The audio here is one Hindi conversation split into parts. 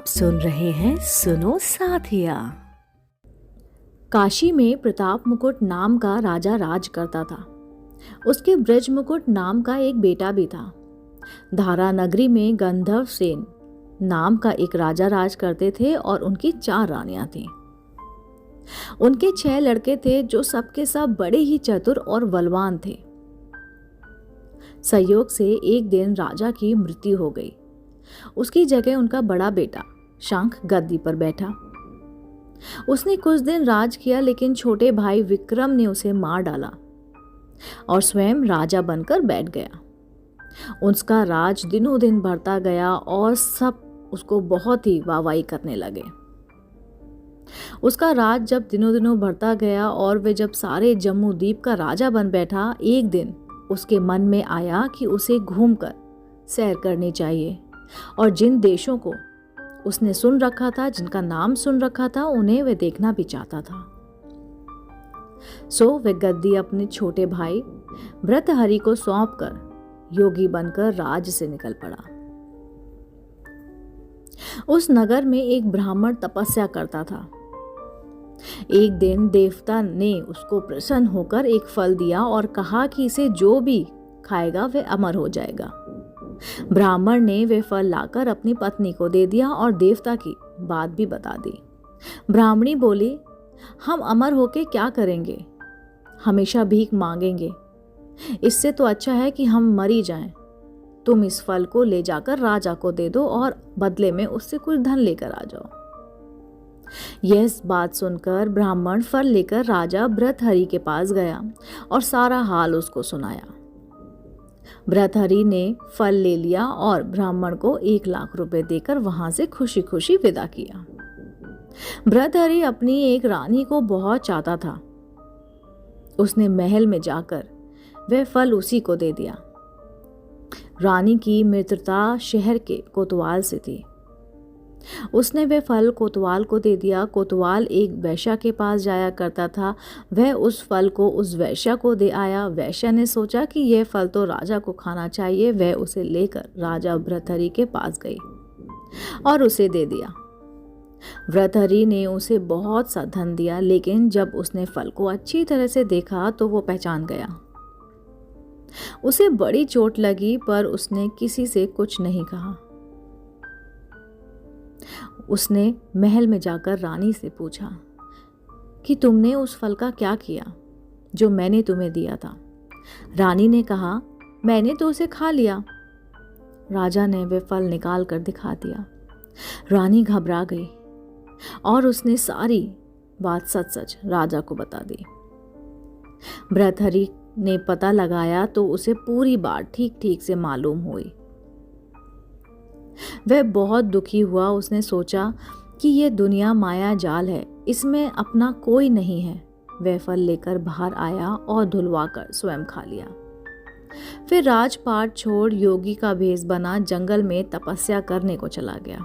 सुन रहे हैं सुनो साथिया। काशी में प्रताप मुकुट नाम का राजा राज करता था। उसके ब्रज मुकुट नाम का एक बेटा भी था। धारा नगरी में गंधर्व सेन नाम का एक राजा राज करते थे और उनकी 4 रानियां थीं। उनके 6 लड़के थे जो सबके सब बड़े ही चतुर और बलवान थे। संयोग से एक दिन राजा की मृत्यु हो गई। उसकी जगह उनका बड़ा बेटा शंख गद्दी पर बैठा। उसने कुछ दिन राज किया, लेकिन छोटे भाई विक्रम ने उसे मार डाला और स्वयं राजा बनकर बैठ गया। उसका राज दिनों दिन बढ़ता गया और सब उसको बहुत ही वाहवाही करने लगे। उसका राज जब दिनों दिनों बढ़ता गया और वे जब सारे जम्मू द्वीप का राजा बन बैठा, एक दिन उसके मन में आया कि उसे घूमकर सैर करनी चाहिए और जिन देशों को उसने सुन रखा था, जिनका नाम सुन रखा था, उन्हें वह देखना भी चाहता था। सो वह गद्दी अपने छोटे भाई भृतहरि को सौंपकर योगी बनकर राज से निकल पड़ा। उस नगर में एक ब्राह्मण तपस्या करता था। एक दिन देवता ने उसको प्रसन्न होकर एक फल दिया और कहा कि इसे जो भी खाएगा वह अमर हो जाएगा। ब्राह्मण ने वे फल लाकर अपनी पत्नी को दे दिया और देवता की बात भी बता दी। ब्राह्मणी बोली, हम अमर होके क्या करेंगे? हमेशा भीख मांगेंगे। इससे तो अच्छा है कि हम मरी जाएं। तुम इस फल को ले जाकर राजा को दे दो और बदले में उससे कुछ धन लेकर आ जाओ। यह बात सुनकर ब्राह्मण फल लेकर राजा भृतहरि के पास गया और सारा हाल उसको सुनाया। भृतहरि ने फल ले लिया और ब्राह्मण को 1 लाख रुपए देकर वहां से खुशी खुशी विदा किया। भृतहरि अपनी एक रानी को बहुत चाहता था। उसने महल में जाकर वह फल उसी को दे दिया। रानी की मित्रता शहर के कोतवाल से थी। उसने वह फल कोतवाल को दे दिया। कोतवाल एक वैश्या के पास जाया करता था। वह उस फल को उस वैश्या को दे आया। वैश्या ने सोचा कि यह फल तो राजा को खाना चाहिए। वह उसे लेकर राजा भृतहरि के पास गई और उसे दे दिया। भृतहरि ने उसे बहुत सा धन दिया, लेकिन जब उसने फल को अच्छी तरह से देखा तो वो पहचान गया। उसे बड़ी चोट लगी, पर उसने किसी से कुछ नहीं कहा। उसने महल में जाकर रानी से पूछा कि तुमने उस फल का क्या किया जो मैंने तुम्हें दिया था? रानी ने कहा, मैंने तो उसे खा लिया। राजा ने वह फल निकाल कर दिखा दिया। रानी घबरा गई और उसने सारी बात सच सच राजा को बता दी। भृतहरि ने पता लगाया तो उसे पूरी बात ठीक ठीक से मालूम हुई। वह बहुत दुखी हुआ। उसने सोचा कि यह दुनिया माया जाल है, इसमें अपना कोई नहीं है। वह फल लेकर बाहर आया और धुलवाकर स्वयं खा लिया। फिर राजपाट छोड़ योगी का भेष बना जंगल में तपस्या करने को चला गया।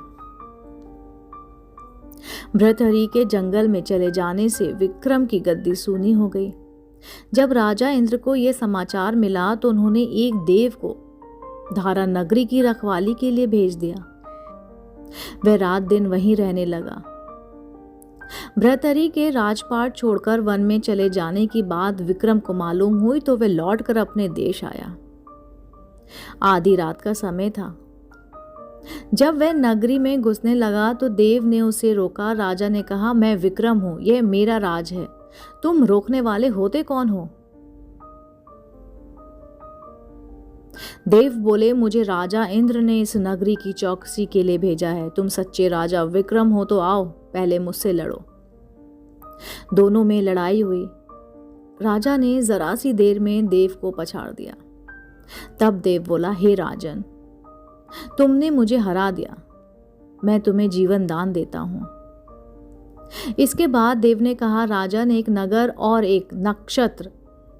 भृतहरि के जंगल में चले जाने से विक्रम की गद्दी सूनी हो गई। जब राजा इंद्र को यह समाचार मिला तो उन्होंने एक देव को धारा नगरी की रखवाली के लिए भेज दिया। वह रात दिन वहीं रहने लगा। भृतहरि के राजपाट छोड़कर वन में चले जाने की बात विक्रम को मालूम हुई तो वह लौटकर अपने देश आया। आधी रात का समय था। जब वह नगरी में घुसने लगा तो देव ने उसे रोका। राजा ने कहा, मैं विक्रम हूं, यह मेरा राज है। तुम रोकने वाले होते कौन हो? देव बोले, मुझे राजा इंद्र ने इस नगरी की चौकसी के लिए भेजा है। तुम सच्चे राजा विक्रम हो तो आओ, पहले मुझसे लड़ो। दोनों में लड़ाई हुई। राजा ने जरा सी देर में देव को पछाड़ दिया। तब देव बोला, हे राजन, तुमने मुझे हरा दिया, मैं तुम्हें जीवन दान देता हूं। इसके बाद देव ने कहा, राजन, एक नगर और एक नक्षत्र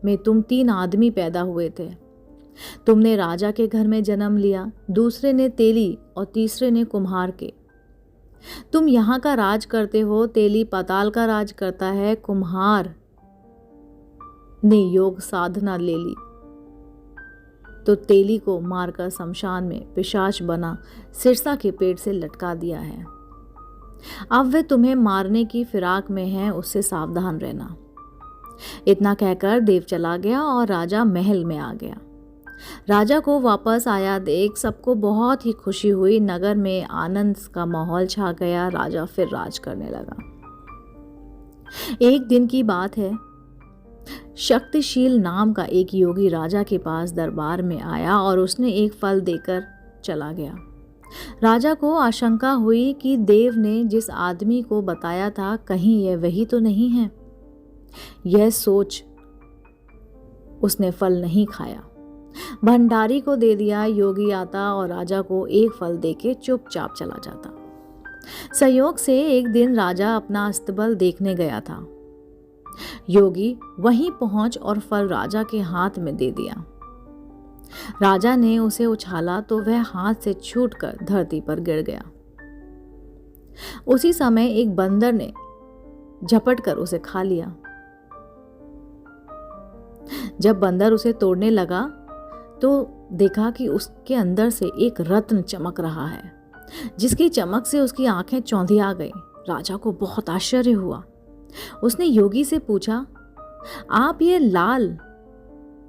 में तुम 3 आदमी पैदा हुए थे। तुमने राजा के घर में जन्म लिया, दूसरे ने तेली और तीसरे ने कुम्हार के। तुम यहाँ का राज करते हो। तेली पाताल का राज करता है, कुम्हार ने योग साधना ले ली तो तेली को मारकर शमशान में पिशाच बना सिरसा के पेट से लटका दिया है। अब वे तुम्हें मारने की फिराक में हैं, उससे सावधान रहना। इतना कहकर देव चला गया और राजा महल में आ गया। राजा को वापस आया देख सबको बहुत ही खुशी हुई। नगर में आनंद का माहौल छा गया। राजा फिर राज करने लगा। एक दिन की बात है, शक्तिशील नाम का एक योगी राजा के पास दरबार में आया और उसने एक फल देकर चला गया। राजा को आशंका हुई कि देव ने जिस आदमी को बताया था कहीं यह वही तो नहीं है। यह सोच उसने फल नहीं खाया, भंडारी को दे दिया। योगी आता और राजा को एक फल देके चुपचाप चला जाता। संयोग से एक दिन राजा अपना अस्तबल देखने गया था। योगी वहीं पहुंच और फल राजा के हाथ में दे दिया। राजा ने उसे उछाला तो वह हाथ से छूटकर धरती पर गिर गया। उसी समय एक बंदर ने झपटकर उसे खा लिया। जब बंदर उसे तोड़ने लगा तो देखा कि उसके अंदर से एक रत्न चमक रहा है, जिसकी चमक से उसकी आंखें चौंधिया गई। राजा को बहुत आश्चर्य हुआ। उसने योगी से पूछा, आप ये लाल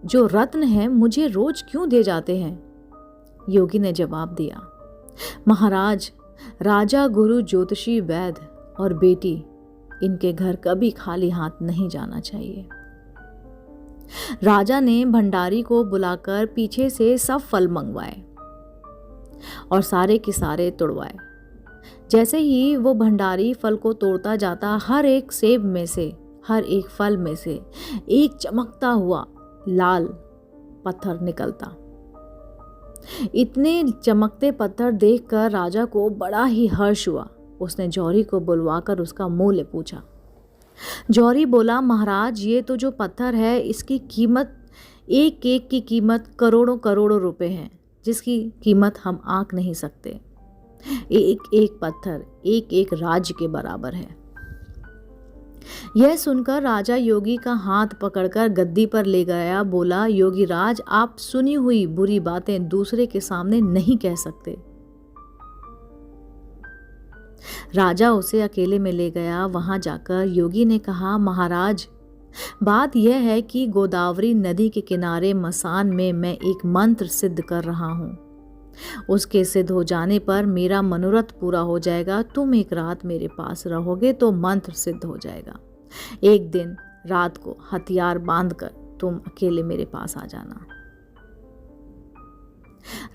जो रत्न है मुझे रोज क्यों दे जाते हैं? योगी ने जवाब दिया, महाराज, राजा, गुरु, ज्योतिषी, वैद्य और बेटी, इनके घर कभी खाली हाथ नहीं जाना चाहिए। राजा ने भंडारी को बुलाकर पीछे से सब फल मंगवाए और सारे के सारे तोड़वाए। जैसे ही वो भंडारी फल को तोड़ता जाता, हर एक सेब में से, हर एक फल में से एक चमकता हुआ लाल पत्थर निकलता। इतने चमकते पत्थर देखकर राजा को बड़ा ही हर्ष हुआ। उसने जौहरी को बुलवाकर उसका मूल्य पूछा। जौहरी बोला, महाराज, ये तो जो पत्थर है इसकी कीमत, एक एक की कीमत करोड़ों करोड़ों रुपए है, जिसकी कीमत हम आंक नहीं सकते। एक एक पत्थर एक एक राज्य के बराबर है। यह सुनकर राजा योगी का हाथ पकड़कर गद्दी पर ले गया। बोला, योगी राज, आप सुनी हुई बुरी बातें दूसरे के सामने नहीं कह सकते। राजा उसे अकेले में ले गया। वहां जाकर योगी ने कहा, महाराज, बात यह है कि गोदावरी नदी के किनारे मसान में मैं एक मंत्र सिद्ध कर रहा हूं। उसके सिद्ध हो जाने पर मेरा मनोरथ पूरा हो जाएगा। तुम एक रात मेरे पास रहोगे तो मंत्र सिद्ध हो जाएगा। एक दिन रात को हथियार बांधकर तुम अकेले मेरे पास आ जाना।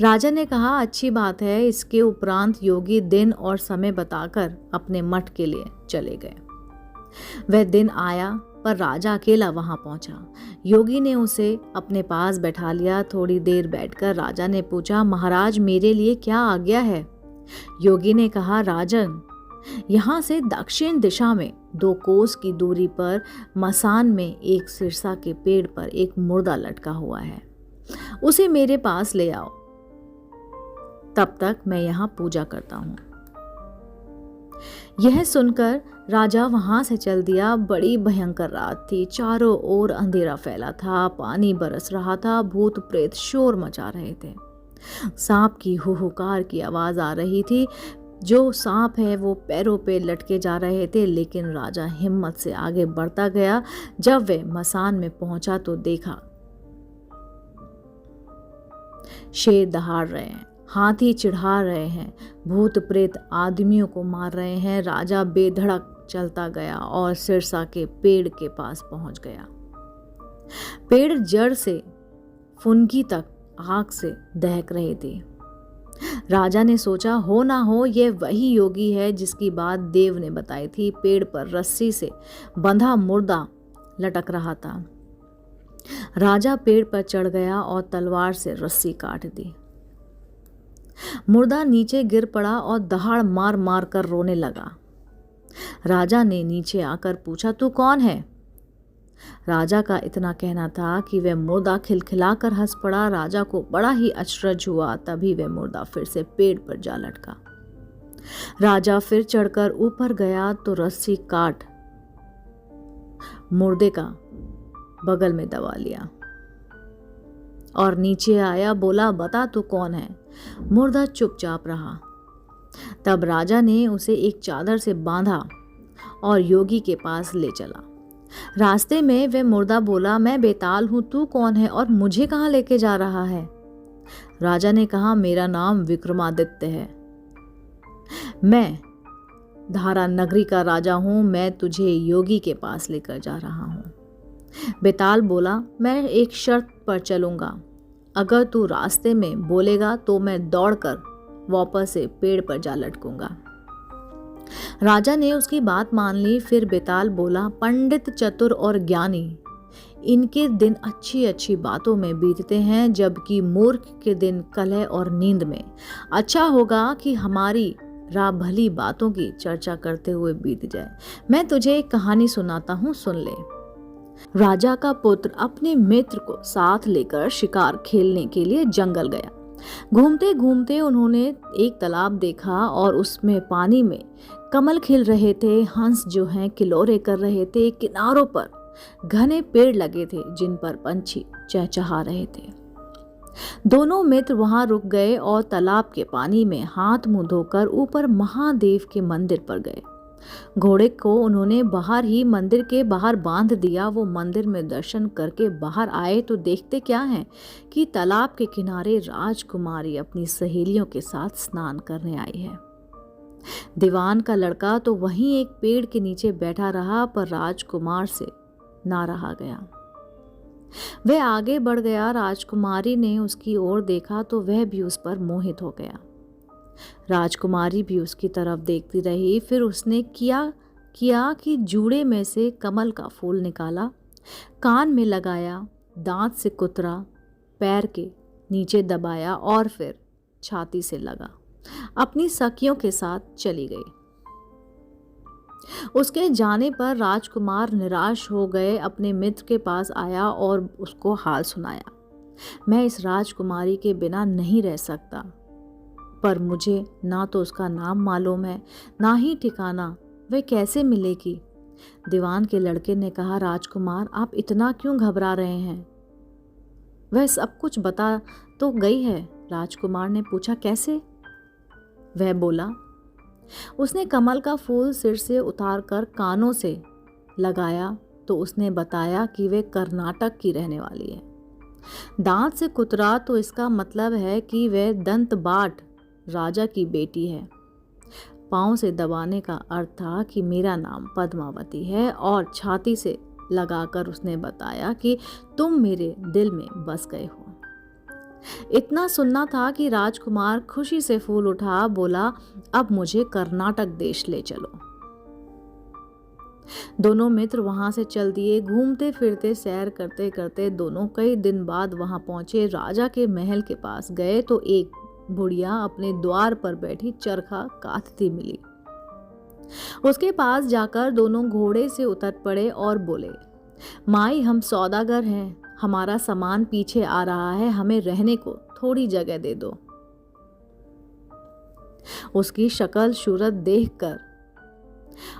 राजा ने कहा, अच्छी बात है। इसके उपरांत योगी दिन और समय बताकर अपने मठ के लिए चले गए। वह दिन आया पर राजा अकेला वहां पहुंचा। योगी ने उसे अपने पास बैठा लिया। थोड़ी देर बैठकर राजा ने पूछा, महाराज, मेरे लिए क्या आज्ञा है? योगी ने कहा, राजन, यहाँ से दक्षिण दिशा में 2 कोस की दूरी पर मसान में एक सिरसा के पेड़ पर एक मुर्दा लटका हुआ है। उसे मेरे पास ले आओ, तब तक मैं यहाँ पूजा करता हूँ। यह सुनकर राजा वहां से चल दिया। बड़ी भयंकर रात थी। चारों ओर अंधेरा फैला था। पानी बरस रहा था। भूत प्रेत शोर मचा रहे थे। सांप की हुहुकार की आवाज आ रही थी। जो सांप है वो पैरों पे लटके जा रहे थे, लेकिन राजा हिम्मत से आगे बढ़ता गया। जब वे मसान में पहुंचा तो देखा शेर दहाड़ रहे हैं, हाथी चिढ़ा रहे हैं, भूत प्रेत आदमियों को मार रहे हैं। राजा बेधड़क चलता गया और सिरसा के पेड़ के पास पहुंच गया। पेड़ जड़ से फुनगी तक आग से दहक रहे थे। राजा ने सोचा, हो ना हो ये वही योगी है जिसकी बात देव ने बताई थी। पेड़ पर रस्सी से बंधा मुर्दा लटक रहा था। राजा पेड़ पर चढ़ गया और तलवार से रस्सी काट दी। मुर्दा नीचे गिर पड़ा और दहाड़ मार मार कर रोने लगा। राजा ने नीचे आकर पूछा, तू कौन है? राजा का इतना कहना था कि वह मुर्दा खिलखिलाकर हंस पड़ा। राजा को बड़ा ही अचरज हुआ। तभी वह मुर्दा फिर से पेड़ पर जा लटका। राजा फिर चढ़कर ऊपर गया तो रस्सी काट मुर्दे का बगल में दबा लिया और नीचे आया। बोला, बता तू कौन है? मुर्दा चुपचाप रहा। तब राजा ने उसे एक चादर से बांधा और योगी के पास ले चला। रास्ते में वह मुर्दा बोला, मैं बेताल हूं, तू कौन है और मुझे कहाँ लेके जा रहा है? राजा ने कहा, मेरा नाम विक्रमादित्य है, मैं धारा नगरी का राजा हूं, मैं तुझे योगी के पास लेकर जा रहा हूं। बेताल बोला, मैं एक शर्त पर चलूंगा, अगर तू रास्ते में बोलेगा तो मैं दौड़कर वापस से पेड़ पर जा लटकूंगा। राजा ने उसकी बात मान ली। फिर बेताल बोला, पंडित, चतुर और ज्ञानी, इनके दिन अच्छी अच्छी बातों में बीतते हैं, जबकि मूर्ख के दिन कलह और नींद में। अच्छा होगा कि हमारी राह भली बातों की चर्चा करते हुए बीत जाए। मैं तुझे एक कहानी सुनाता हूँ, सुन ले। राजा का पुत्र अपने मित्र को साथ लेकर शिकार खेलने के लिए जंगल गया। घूमते घूमते उन्होंने एक तालाब देखा और उसमें पानी में कमल खिल रहे थे, हंस जो हैं किलोरे कर रहे थे, किनारों पर घने पेड़ लगे थे जिन पर पंछी चहचहा रहे थे। दोनों मित्र वहां रुक गए और तालाब के पानी में हाथ मुंह धोकर ऊपर महादेव के मंदिर पर गए। घोड़े को उन्होंने बाहर ही मंदिर के बाहर बांध दिया। वो मंदिर में दर्शन करके बाहर आए तो देखते क्या है कि तालाब के किनारे राजकुमारी अपनी सहेलियों के साथ स्नान करने आई है। दीवान का लड़का तो वहीं एक पेड़ के नीचे बैठा रहा, पर राजकुमार से ना रहा गया। वह आगे बढ़ गया। राजकुमारी ने उसकी ओर देखा तो वह भी उस पर मोहित हो गया। राजकुमारी भी उसकी तरफ देखती रही। फिर उसने किया कि जूड़े में से कमल का फूल निकाला, कान में लगाया, दांत से कुतरा, पैर के नीचे दबाया और फिर छाती से लगा, अपनी सखियों के साथ चली गई। उसके जाने पर राजकुमार निराश हो गए, अपने मित्र के पास आया और उसको हाल सुनाया। मैं इस राजकुमारी के बिना नहीं रह सकता, पर मुझे ना तो उसका नाम मालूम है, ना ही ठिकाना, वह कैसे मिलेगी? दीवान के लड़के ने कहा, राजकुमार, आप इतना क्यों घबरा रहे हैं? वह सब कुछ बता तो गई है। राजकुमार ने पूछा, कैसे? वह बोला, उसने कमल का फूल सिर से उतारकर कानों से लगाया तो उसने बताया कि वे कर्नाटक की रहने वाली है। दांत से कुतरा तो इसका मतलब है कि वह दंत बाट राजा की बेटी है। पांव से दबाने का अर्थ था कि मेरा नाम पद्मावती है, और छाती से लगाकर उसने बताया कि तुम मेरे दिल में बस गए हो। इतना सुनना था कि राजकुमार खुशी से फूल उठा, बोला, अब मुझे कर्नाटक देश ले चलो। दोनों मित्र वहां से चल दिए। घूमते फिरते सैर करते करते दोनों कई दिन बाद वहां पहुंचे। राजा के महल के पास गए तो एक बुढ़िया अपने द्वार पर बैठी चरखा काटती मिली। उसके पास जाकर दोनों घोड़े से उतर पड़े और बोले, माई, हम सौदागर हैं, हमारा सामान पीछे आ रहा है, हमें रहने को थोड़ी जगह दे दो। उसकी शक्ल सूरत देखकर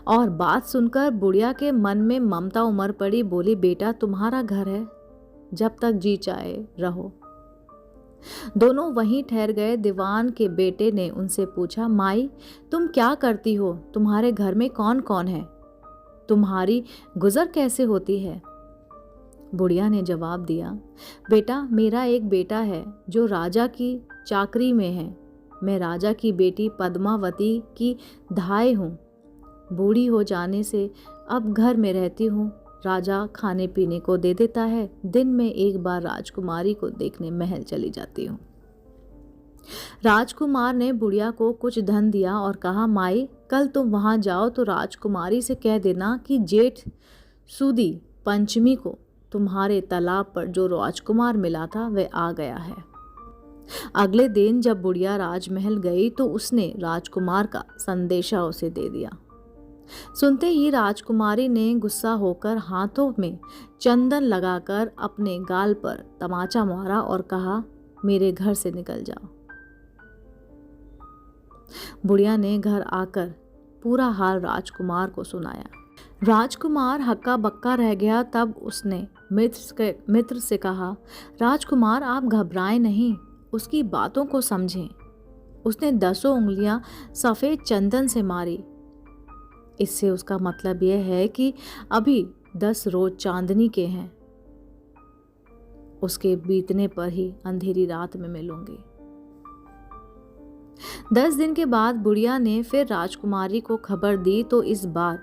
और बात सुनकर बुढ़िया के मन में ममता उमड़ पड़ी। बोली, बेटा, तुम्हारा घर है, जब तक जी चाहे रहो। दोनों वहीं ठहर गए। दीवान के बेटे ने उनसे पूछा, माई, तुम क्या करती हो? तुम्हारे घर में कौन कौन है? तुम्हारी गुजर कैसे होती है? बुढ़िया ने जवाब दिया, बेटा, मेरा एक बेटा है जो राजा की चाकरी में है। मैं राजा की बेटी पद्मावती की धाय हूँ। बूढ़ी हो जाने से अब घर में रहती हूँ। राजा खाने पीने को दे देता है। दिन में एक बार राजकुमारी को देखने महल चली जाती हूँ। राजकुमार ने बुढ़िया को कुछ धन दिया और कहा, माई, कल तुम वहां जाओ तो राजकुमारी से कह देना कि जेठ सुदी पंचमी को तुम्हारे तालाब पर जो राजकुमार मिला था वह आ गया है। अगले दिन जब बुढ़िया राजमहल गई तो उसने राजकुमार का संदेशा उसे दे दिया। सुनते ही राजकुमारी ने गुस्सा होकर हाथों में चंदन लगाकर अपने गाल पर तमाचा मारा और कहा, मेरे घर से निकल जाओ। बुढ़िया ने घर आकर पूरा हाल राजकुमार को सुनाया। राजकुमार हक्का बक्का रह गया। तब उसने मित्र से कहा, राजकुमार, आप घबराएं नहीं, उसकी बातों को समझें। उसने 10 उंगलियां सफेद चंदन से मारी। इससे उसका मतलब यह है कि अभी 10 रोज चांदनी के हैं। उसके बीतने पर ही अंधेरी रात में मिलूंगी। 10 दिन के बाद बुढ़िया ने फिर राजकुमारी को खबर दी तो इस बार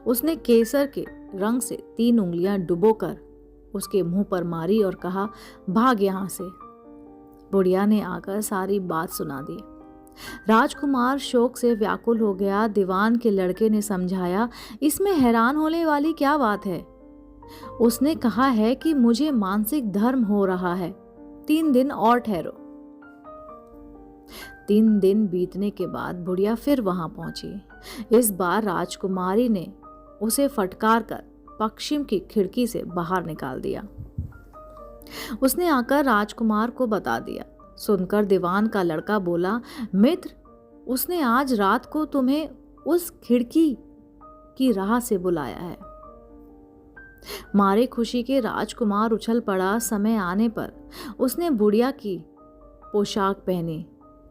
उसने केसर के रंग से 3 उंगलियां डुबोकर उसके मुंह पर मारी और कहा, भाग यहां से। बुढ़िया ने आकर सारी बात सुना दी। राजकुमार शोक से व्याकुल हो गया। दीवान के लड़के ने समझाया, इसमें हैरान होने वाली क्या बात है। उसने कहा है कि मुझे मानसिक धर्म हो रहा है, 3 दिन और ठहरो। 3 दिन बीतने के बाद बुढ़िया फिर वहां पहुंची। इस बार राजकुमारी ने उसे फटकार कर पश्चिम की खिड़की से बाहर निकाल दिया। उसने आकर राजकुमार को बता दिया। सुनकर दीवान का लड़का बोला, मित्र, उसने आज रात को तुम्हें उस खिड़की की राह से बुलाया है। मारे खुशी के राजकुमार उछल पड़ा। समय आने पर उसने बुढ़िया की पोशाक पहनी,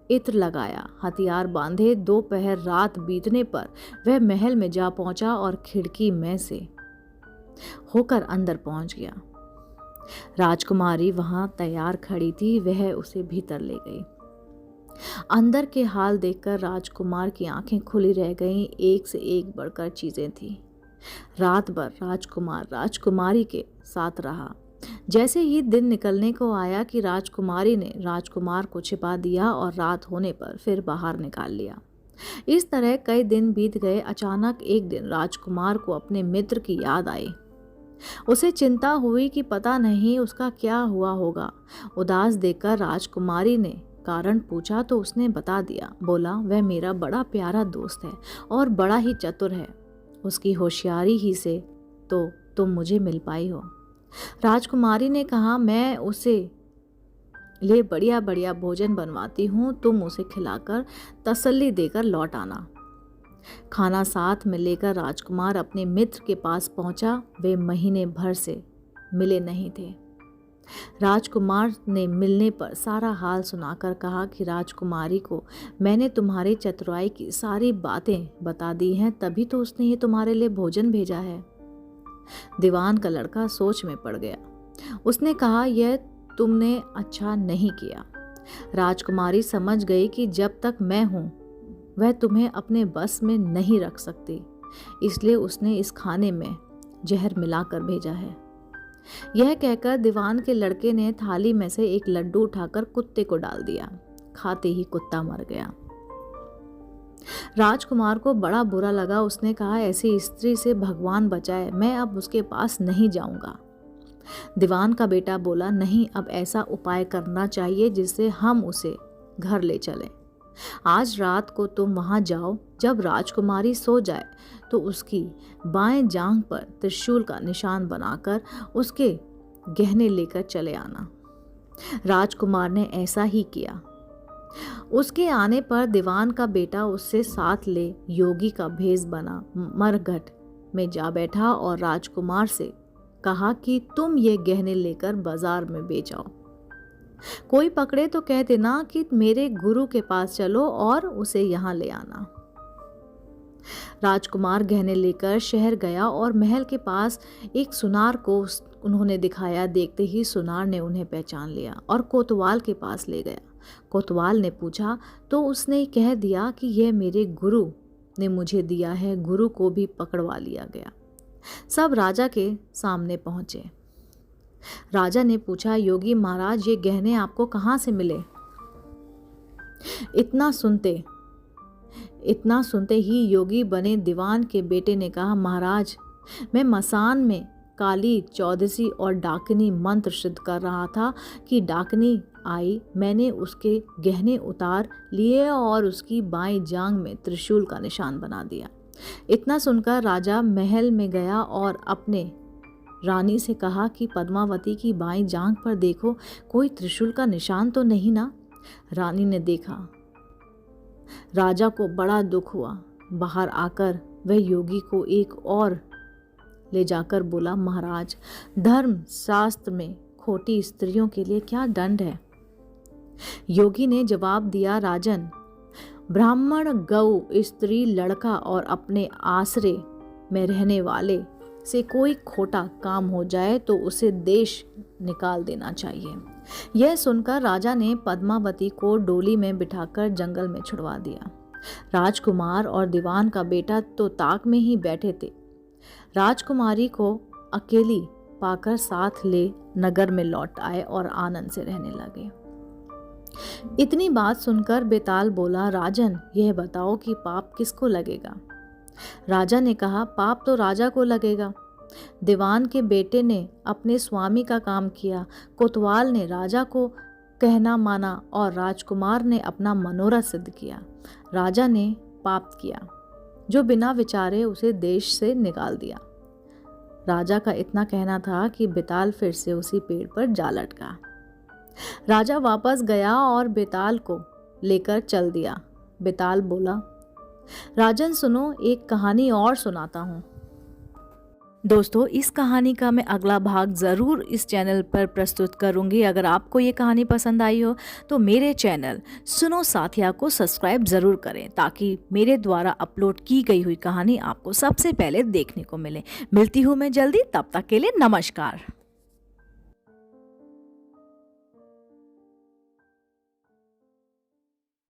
इत्र लगाया, हथियार बांधे। दोपहर रात बीतने पर वह महल में जा पहुंचा और खिड़की में से होकर अंदर पहुंच गया। राजकुमारी वहां तैयार खड़ी थी। वह उसे भीतर ले गई। अंदर के हाल देखकर राजकुमार की आंखें खुली रह गईं। एक से एक बढ़कर चीजें थी। रात भर राजकुमार राजकुमारी के साथ रहा। जैसे ही दिन निकलने को आया कि राजकुमारी ने राजकुमार को छिपा दिया और रात होने पर फिर बाहर निकाल लिया। इस तरह कई दिन बीत गए। अचानक एक दिन राजकुमार को अपने मित्र की याद आई। उसे चिंता हुई कि पता नहीं उसका क्या हुआ होगा। उदास देखकर राजकुमारी ने कारण पूछा तो उसने बता दिया। बोला, वह मेरा बड़ा प्यारा दोस्त है और बड़ा ही चतुर है। उसकी होशियारी ही से तो तुम मुझे मिल पाई हो। राजकुमारी ने कहा, मैं उसे लिए बढ़िया बढ़िया भोजन बनवाती हूँ, तुम उसे खिलाकर तसल्ली देकर लौट आना। खाना साथ में लेकर राजकुमार अपने मित्र के पास पहुंचा। वे महीने भर से मिले नहीं थे। राजकुमार ने मिलने पर सारा हाल सुनाकर कहा कि राजकुमारी को मैंने तुम्हारी चतुराई की सारी बातें बता दी हैं, तभी तो उसने ये तुम्हारे लिए भोजन भेजा है। दीवान का लड़का सोच में पड़ गया। उसने कहा, यह तुमने अच्छा नहीं किया। राजकुमारी समझ गई कि जब तक मैं हूं वह तुम्हें अपने बस में नहीं रख सकती, इसलिए उसने इस खाने में जहर मिलाकर भेजा है। यह कहकर दीवान के लड़के ने थाली में से एक लड्डू उठाकर कुत्ते को डाल दिया। खाते ही कुत्ता मर गया। राजकुमार को बड़ा बुरा लगा। उसने कहा, ऐसी स्त्री से भगवान बचाए, मैं अब उसके पास नहीं जाऊंगा। दीवान का बेटा बोला, नहीं, अब ऐसा उपाय करना चाहिए जिससे हम उसे घर ले चलें। आज रात को तुम वहां जाओ। जब राजकुमारी सो जाए तो उसकी बाएं जांघ पर त्रिशूल का निशान बनाकर उसके गहने लेकर चले आना। राजकुमार ने ऐसा ही किया। उसके आने पर दीवान का बेटा उससे साथ ले योगी का भेष बना मरघट में जा बैठा और राजकुमार से कहा कि तुम ये गहने लेकर बाजार में बेच आओ। कोई पकड़े तो कह देना कि मेरे गुरु के पास चलो और उसे यहाँ ले आना। राजकुमार गहने लेकर शहर गया और महल के पास एक सुनार को उन्होंने दिखाया। देखते ही सुनार ने उन्हें पहचान लिया और कोतवाल के पास ले गया। कोतवाल ने पूछा तो उसने कह दिया कि यह मेरे गुरु ने मुझे दिया है। गुरु को भी पकड़वा लिया गया। सब राजा के सामने पहुंचे। राजा ने पूछा, योगी महाराज, ये गहने आपको कहाँ से मिले? इतना सुनते ही योगी बने दीवान के बेटे ने कहा, महाराज, मैं मसान में काली चौदसी और डाकनी मंत्र सिद्ध कर रहा था कि डाकनी आई। मैंने उसके गहने उतार लिए और उसकी बाईं जांघ में त्रिशूल का निशान बना दिया। इतना सुनकर राजा महल में गया और अपने रानी से कहा कि पद्मावती की बाईं जांघ पर देखो, कोई त्रिशूल का निशान तो नहीं ना? रानी ने देखा। राजा को बड़ा दुख हुआ। बाहर आकर वह योगी को एक और ले जाकर बोला, महाराज, धर्म शास्त्र में खोटी स्त्रियों के लिए क्या दंड है? योगी ने जवाब दिया, राजन, ब्राह्मण, गौ, स्त्री, लड़का और अपने आसरे में रहने वाले से कोई खोटा काम हो जाए तो उसे देश निकाल देना चाहिए। यह सुनकर राजा ने पद्मावती को डोली में बिठाकर जंगल में छुड़वा दिया। राजकुमार और दीवान का बेटा तो ताक में ही बैठे थे। राजकुमारी को अकेली पाकर साथ ले नगर में लौट आए और आनंद से रहने लगे। इतनी बात सुनकर बेताल बोला, राजन, यह बताओ कि पाप किसको लगेगा? राजा ने कहा, पाप तो राजा को लगेगा। दीवान के बेटे ने अपने स्वामी का काम किया, कोतवाल ने राजा को कहना माना और राजकुमार ने अपना मनोरथ सिद्ध किया। राजा ने पाप किया जो बिना विचारे उसे देश से निकाल दिया। राजा का इतना कहना था कि बेताल फिर से उसी पेड़ पर जा लटका। राजा वापस गया और बेताल को लेकर चल दिया। बेताल बोला, राजन सुनो, एक कहानी और सुनाता हूँ। दोस्तों, इस कहानी का मैं अगला भाग ज़रूर इस चैनल पर प्रस्तुत करूँगी। अगर आपको ये कहानी पसंद आई हो तो मेरे चैनल सुनो साथिया को सब्सक्राइब ज़रूर करें ताकि मेरे द्वारा अपलोड की गई हुई कहानी आपको सबसे पहले देखने को मिले। मिलती हूँ मैं जल्दी, तब तक के लिए नमस्कार।